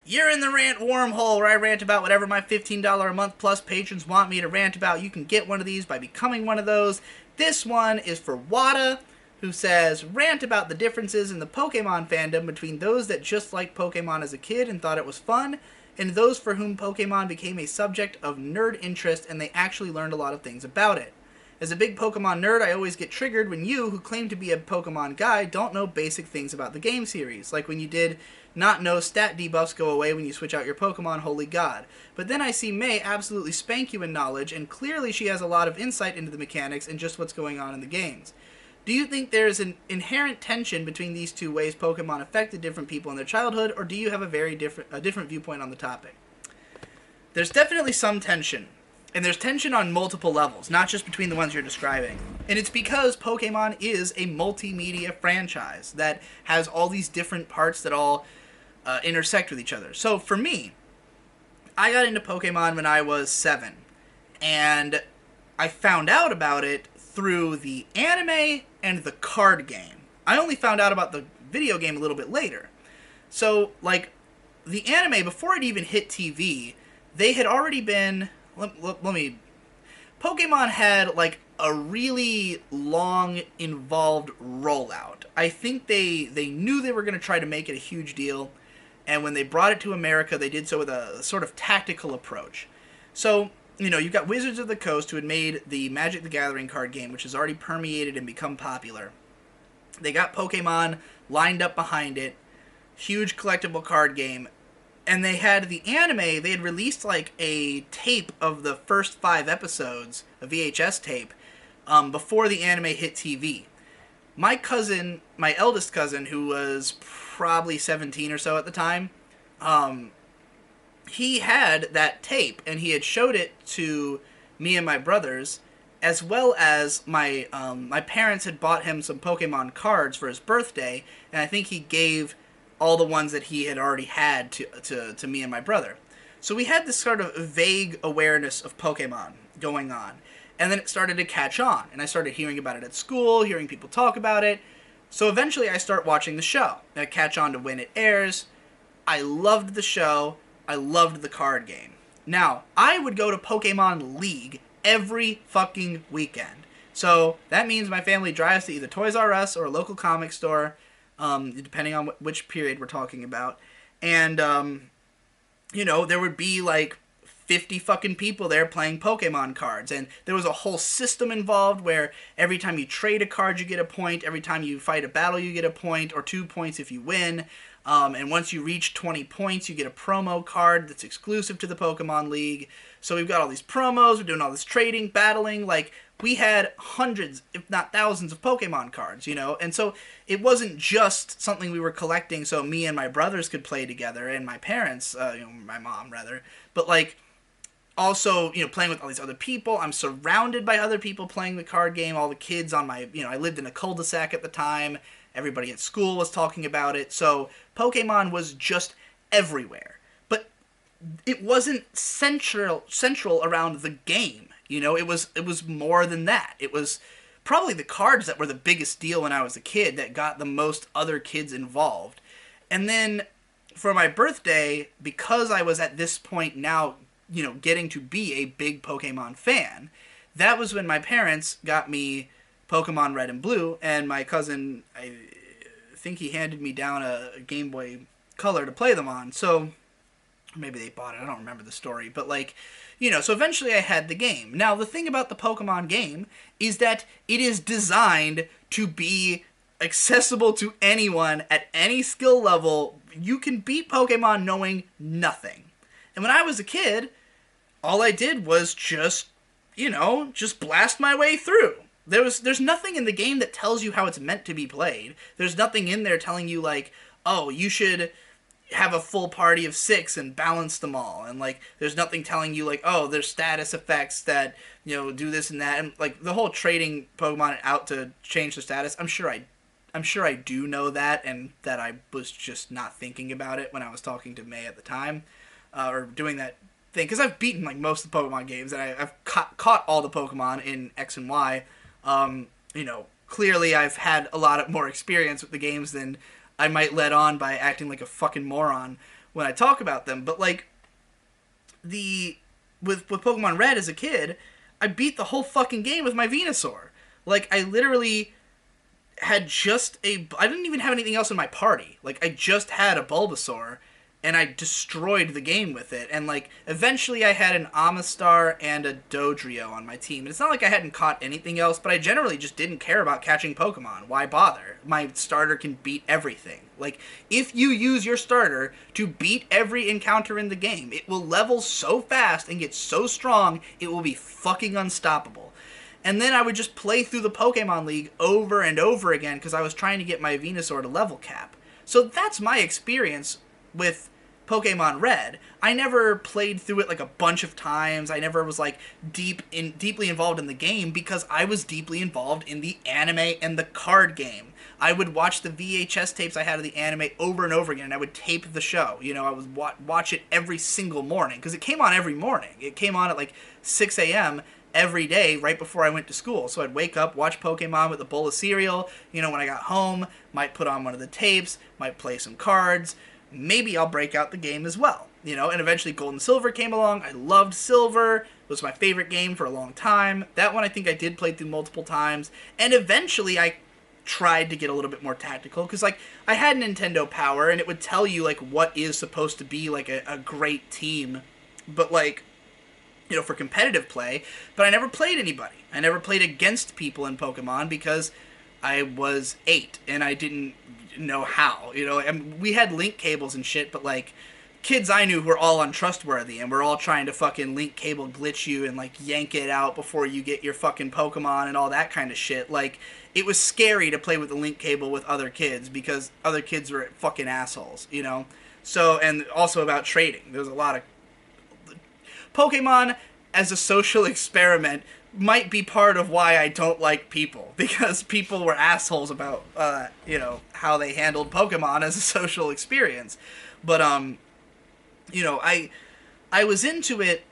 You're in the rant wormhole where I rant about whatever my $15 a month plus patrons want me to rant about. You can get one of these by becoming one of those. This one is for Wada, who says, rant about the differences in the Pokemon fandom between those that just liked Pokemon as a kid and thought it was fun, and those for whom Pokemon became a subject of nerd interest and they actually learned a lot of things about it. As a big Pokemon nerd, I always get triggered when you, who claim to be a Pokemon guy, don't know basic things about the game series, like when you did not know stat debuffs go away when you switch out your Pokemon, holy god. But then I see May absolutely spank you in knowledge, and clearly she has a lot of insight into the mechanics and just what's going on in the games. Do you think there is an inherent tension between these two ways Pokemon affected different people in their childhood, or do you have a different viewpoint on the topic? There's definitely some tension. And there's tension on multiple levels, not just between the ones you're describing. And it's because Pokemon is a multimedia franchise that has all these different parts that all intersect with each other. So for me, I got into Pokemon when I was 7. And I found out about it through the anime and the card game. I only found out about the video game a little bit later. So, like, the anime, before it even hit TV, they had already been... Let me... Pokemon had, like, a really long, involved rollout. I think they knew they were going to try to make it a huge deal, and when they brought it to America, they did so with a sort of tactical approach. So, you know, you've got Wizards of the Coast, who had made the Magic the Gathering card game, which has already permeated and become popular. They got Pokemon lined up behind it, huge collectible card game, and they had the anime. They had released like a tape of the first 5 episodes, a VHS tape, before the anime hit TV. My cousin, my eldest cousin, who was probably 17 or so at the time, he had that tape, and he had showed it to me and my brothers, as well as my parents had bought him some Pokemon cards for his birthday, and I think he gave all the ones that he had already had to me and my brother. So we had this sort of vague awareness of Pokemon going on. And then it started to catch on. And I started hearing about it at school, hearing people talk about it. So eventually I start watching the show. And I catch on to when it airs. I loved the show. I loved the card game. Now, I would go to Pokemon League every fucking weekend. So that means my family drives to either Toys R Us or a local comic store, depending on which period we're talking about. And, you know, there would be like 50 fucking people there playing Pokemon cards. And there was a whole system involved where every time you trade a card, you get a point. Every time you fight a battle, you get a point, or 2 points if you win. And once you reach 20 points, you get a promo card that's exclusive to the Pokemon League. So we've got all these promos, we're doing all this trading, battling, like, we had hundreds, if not thousands, of Pokemon cards, you know? And so it wasn't just something we were collecting so me and my brothers could play together, and my parents, you know, my mom, rather. But, like, also, you know, playing with all these other people. I'm surrounded by other people playing the card game. All the kids on my, you know, I lived in a cul-de-sac at the time. Everybody at school was talking about it. So Pokemon was just everywhere. But it wasn't central around the game. You know, it was more than that. It was probably the cards that were the biggest deal when I was a kid that got the most other kids involved. And then for my birthday, because I was at this point now, you know, getting to be a big Pokemon fan, that was when my parents got me Pokemon Red and Blue, and my cousin, I think he handed me down a Game Boy Color to play them on. So maybe they bought it, I don't remember the story, but like, you know, so eventually I had the game. Now, the thing about the Pokemon game is that it is designed to be accessible to anyone at any skill level. You can beat Pokemon knowing nothing. And when I was a kid, all I did was just, you know, just blast my way through. There's nothing in the game that tells you how it's meant to be played. There's nothing in there telling you, like, oh, you should have a full party of 6 and balance them all. And, like, there's nothing telling you, like, oh, there's status effects that, you know, do this and that. And, like, the whole trading Pokemon out to change the status, I'm sure I do know that, and that I was just not thinking about it when I was talking to May at the time, or doing that thing. Because I've beaten, like, most of the Pokemon games, and I've caught all the Pokemon in X and Y. You know, clearly I've had a lot more experience with the games than I might let on by acting like a fucking moron when I talk about them. But like the with Pokemon Red as a kid, I beat the whole fucking game with my Venusaur. Like I literally had just I didn't even have anything else in my party. Like I just had a Bulbasaur and I destroyed the game with it. And like eventually I had an Amistar and a Dodrio on my team. And it's not like I hadn't caught anything else, but I generally just didn't care about catching Pokemon. Why bother? My starter can beat everything. Like if you use your starter to beat every encounter in the game, it will level so fast and get so strong, it will be fucking unstoppable. And then I would just play through the Pokemon League over and over again because I was trying to get my Venusaur to level cap. So that's my experience with Pokemon Red. I never played through it like a bunch of times. I never was like deeply involved in the game because I was deeply involved in the anime and the card game. I would watch the VHS tapes I had of the anime over and over again, and I would tape the show. You know, I would watch it every single morning because it came on every morning. It came on at like 6 a.m. every day right before I went to school. So I'd wake up, watch Pokemon with a bowl of cereal. You know, when I got home, might put on one of the tapes, might play some cards. Maybe I'll break out the game as well. You know, and eventually Gold and Silver came along. I loved Silver. It was my favorite game for a long time. That one I think I did play through multiple times. And eventually I tried to get a little bit more tactical because like I had Nintendo Power and it would tell you like what is supposed to be like a great team. But like, you know, for competitive play, but I never played anybody. I never played against people in Pokemon because I was 8 and I didn't know how. You know, I mean, we had link cables and shit, but like kids I knew were all untrustworthy and we're all trying to fucking link cable glitch you and like yank it out before you get your fucking Pokemon and all that kind of shit. Like it was scary to play with the link cable with other kids because other kids were fucking assholes, you know? So, and also about trading. There's a lot of Pokemon as a social experiment might be part of why I don't like people, because people were assholes about you know, how they handled Pokemon as a social experience. But you know, I was into it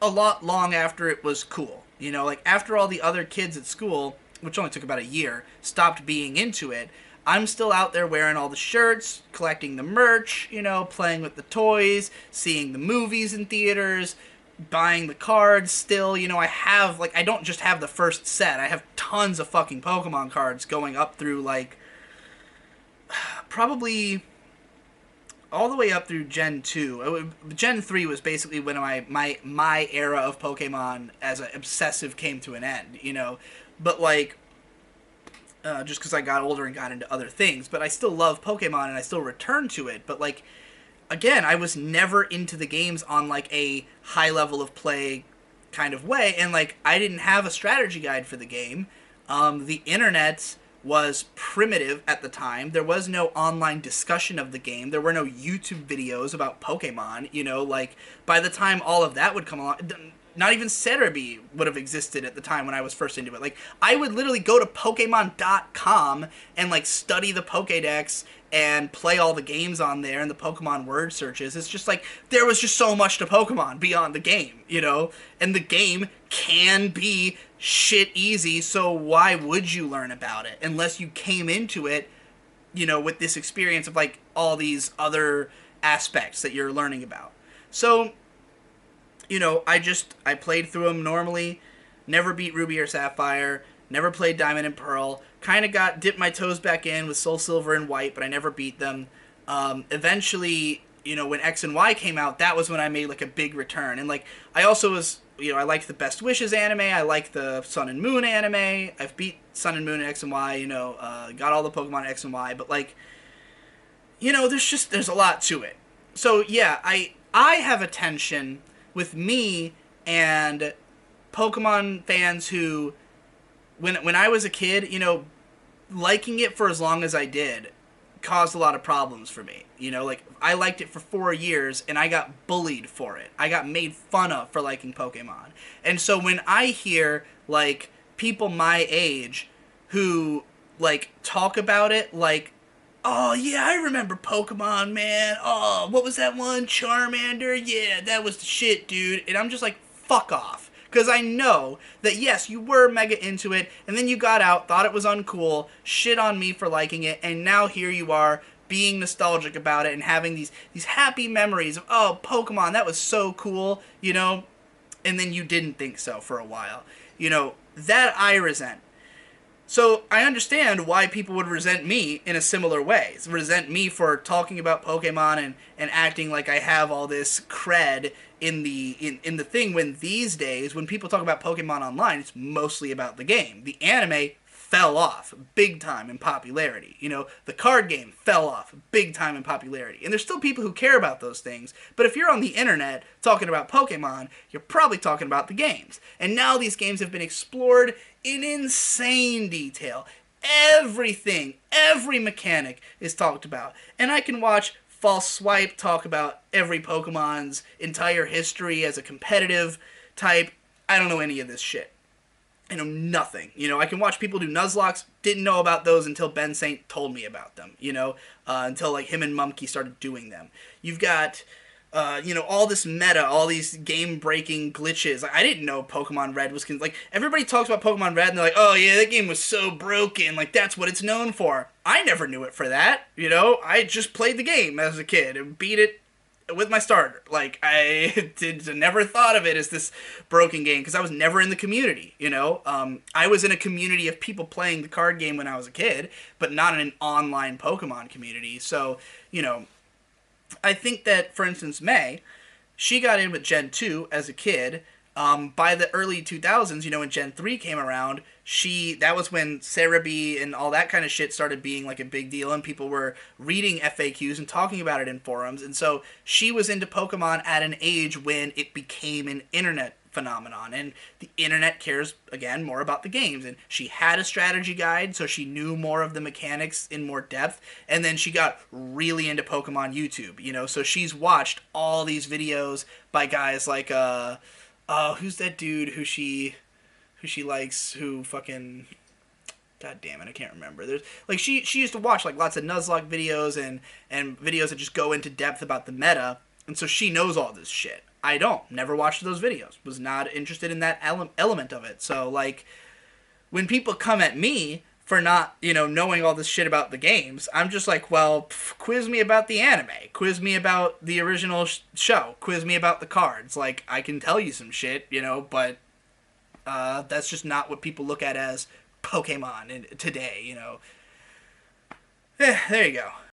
a lot long after it was cool. You know, like after all the other kids at school, which only took about a year, stopped being into it, I'm still out there wearing all the shirts, collecting the merch, you know, playing with the toys, seeing the movies in theaters, buying the cards still. You know, I have, like, I don't just have the first set. I have tons of fucking Pokemon cards going up through, like, probably all the way up through Gen 2. Gen 3 was basically when my era of Pokemon as an obsessive came to an end, you know. But, like, just because I got older and got into other things. But I still love Pokemon and I still return to it. But, like, again, I was never into the games on, like, a high level of play kind of way. And, like, I didn't have a strategy guide for the game. The internet was primitive at the time. There was no online discussion of the game. There were no YouTube videos about Pokemon. You know, like, by the time all of that would come along, not even Cerebi would have existed at the time when I was first into it. Like, I would literally go to Pokemon.com and, like, study the Pokédex and play all the games on there and the Pokemon word searches. It's just like, there was just so much to Pokemon beyond the game, you know? And the game can be shit easy, so why would you learn about it? Unless you came into it, you know, with this experience of, like, all these other aspects that you're learning about. So, you know, I played through them normally, never beat Ruby or Sapphire, never played Diamond and Pearl, kind of dipped my toes back in with Soul Silver and White, but I never beat them. Eventually, you know, when X and Y came out, that was when I made, like, a big return. And, like, I also was, you know, I liked the Best Wishes anime, I liked the Sun and Moon anime, I've beat Sun and Moon and X and Y, you know, got all the Pokemon X and Y, but, like, you know, there's a lot to it. So, yeah, I have a tension with me and Pokemon fans who, when I was a kid, you know, liking it for as long as I did caused a lot of problems for me. You know, like, I liked it for 4 years and I got bullied for it. I got made fun of for liking Pokemon. And so when I hear, like, people my age who, like, talk about it, like, oh, yeah, I remember Pokemon, man. Oh, what was that one? Charmander? Yeah, that was the shit, dude. And I'm just like, fuck off. Because I know that, yes, you were mega into it, and then you got out, thought it was uncool, shit on me for liking it, and now here you are, being nostalgic about it and having these happy memories of, oh, Pokemon, that was so cool, you know, and then you didn't think so for a while. You know, that I resent. So I understand why people would resent me in a similar way. Resent me for talking about Pokemon and acting like I have all this cred in the thing, when these days when people talk about Pokemon online, it's mostly about the game. The anime fell off big time in popularity. You know, the card game fell off big time in popularity. And there's still people who care about those things, but if you're on the internet talking about Pokemon, you're probably talking about the games. And now these games have been explored in insane detail. Everything, every mechanic is talked about. And I can watch False Swipe talk about every Pokemon's entire history as a competitive type. I don't know any of this shit. I know nothing. You know, I can watch people do Nuzlocks. Didn't know about those until Ben Saint told me about them. You know, until like him and Mumkey started doing them. You've got, you know, all this meta, all these game-breaking glitches. I didn't know Pokemon Red was like, everybody talks about Pokemon Red and they're like, oh yeah, that game was so broken. Like that's what it's known for. I never knew it for that. You know, I just played the game as a kid and beat it with my starter. Like I never thought of it as this broken game because I was never in the community. You know, I was in a community of people playing the card game when I was a kid, but not in an online Pokemon community. So you know, I think that, for instance, May, she got in with Gen 2 as a kid. By the early 2000s, you know, when Gen 3 came around, that was when Cerebi and all that kind of shit started being like a big deal, and people were reading FAQs and talking about it in forums. And so she was into Pokemon at an age when it became an internet phenomenon, and the internet cares again more about the games. And she had a strategy guide, so she knew more of the mechanics in more depth. And then she got really into Pokemon YouTube, you know, so she's watched all these videos by guys like who's that dude who she likes, who fucking, god damn it, I can't remember. There's like she used to watch like lots of Nuzlocke videos and videos that just go into depth about the meta, and so she knows all this shit. I don't. Never watched those videos. Was not interested in that element of it. So like when people come at me for not, you know, knowing all this shit about the games, I'm just like, well, quiz me about the anime. Quiz me about the original show. Quiz me about the cards. Like, I can tell you some shit, you know, but that's just not what people look at as Pokemon today, you know. There you go.